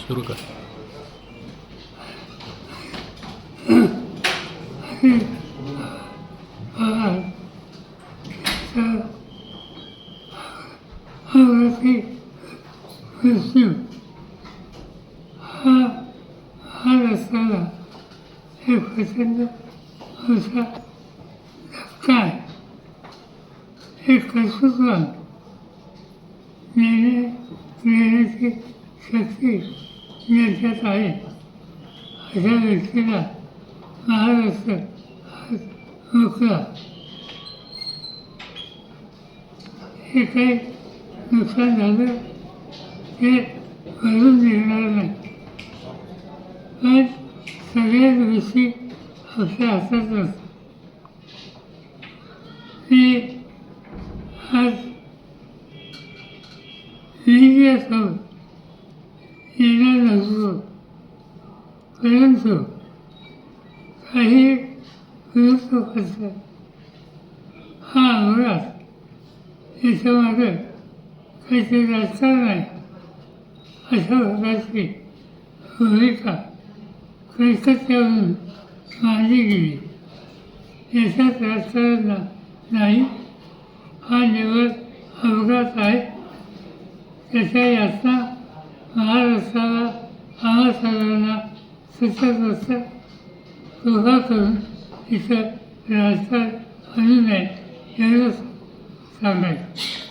सुरू कर. हा रस्त्याला एक प्रचंड असा धक्का आहे. हे कर्तृत्वान नेण्याची शक्ती ज्याच्यात आहे अशा व्यक्तीला महाराष्ट्र आज मोकळा. हे काही नुकसान झालं ते भरून निघणार नाही, पण सगळ्याच गोष्टी आपल्या हातात असतात. मी आज मीडियासोबत येणार नसतो, परंतु काही विरोध करतात. हा अपघात याच्यामागे काहीतरी राजकारण आहे अशा प्रकारची भूमिका कलकत्त्यावरून मांडली गेली. याच्यात राजकारण नाही, हा निवड अपघात आहे. त्याच्या यातना महाराष्ट्राला आम्हा सर्वांना सतत असतात. कृपा करून इथं राजकारण आणू नये एवढंच सांगायचं.